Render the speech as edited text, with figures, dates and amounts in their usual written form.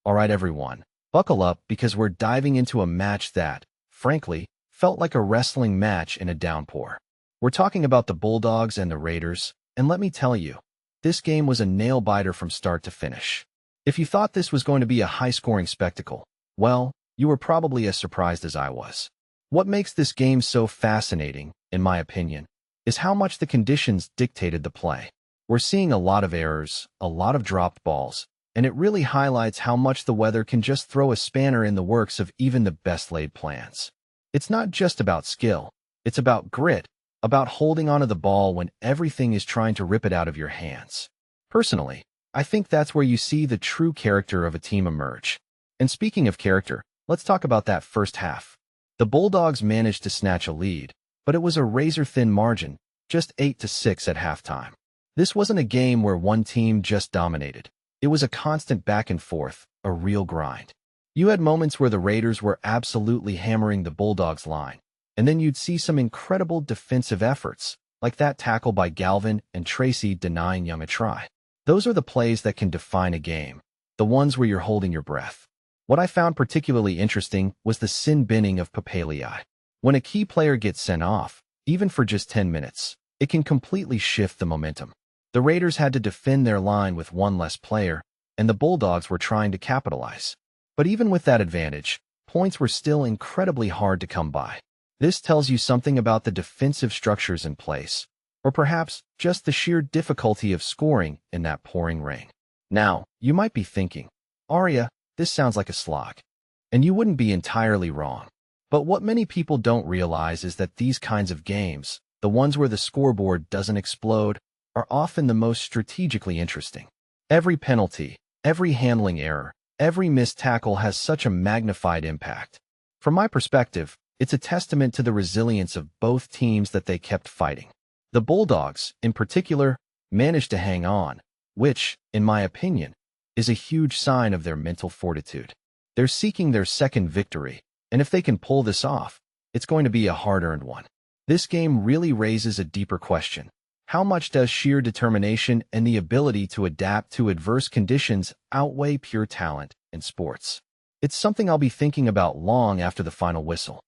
Alright everyone, buckle up because we're diving into a match that, frankly, felt like a wrestling match in a downpour. We're talking about the Bulldogs and the Raiders, and let me tell you, this game was a nail-biter from start to finish. If you thought this was going to be a high-scoring spectacle, well, you were probably as surprised as I was. What makes this game so fascinating, in my opinion, is how much the conditions dictated the play. We're seeing a lot of errors, a lot of dropped balls, and it really highlights how much the weather can just throw a spanner in the works of even the best-laid plans. It's not just about skill, it's about grit, about holding onto the ball when everything is trying to rip it out of your hands. Personally, I think that's where you see the true character of a team emerge. And speaking of character, let's talk about that first half. The Bulldogs managed to snatch a lead, but it was a razor-thin margin, just 8-6 at halftime. This wasn't a game where one team just dominated. It was a constant back and forth, a real grind. You had moments where the Raiders were absolutely hammering the Bulldogs line, and then you'd see some incredible defensive efforts, like that tackle by Galvin and Tracy denying Young a try. Those are the plays that can define a game, the ones where you're holding your breath. What I found particularly interesting was the sin-binning of Papalii. When a key player gets sent off, even for just 10 minutes, it can completely shift the momentum. The Raiders had to defend their line with one less player, and the Bulldogs were trying to capitalize. But even with that advantage, points were still incredibly hard to come by. This tells you something about the defensive structures in place, or perhaps just the sheer difficulty of scoring in that pouring rain. Now, you might be thinking, Arya, this sounds like a slog. And you wouldn't be entirely wrong. But what many people don't realize is that these kinds of games, the ones where the scoreboard doesn't explode, are often the most strategically interesting. Every penalty, every handling error, every missed tackle has such a magnified impact. From my perspective, it's a testament to the resilience of both teams that they kept fighting. The Bulldogs, in particular, managed to hang on, which, in my opinion, is a huge sign of their mental fortitude. They're seeking their second victory, and if they can pull this off, it's going to be a hard-earned one. This game really raises a deeper question. How much does sheer determination and the ability to adapt to adverse conditions outweigh pure talent in sports? It's something I'll be thinking about long after the final whistle.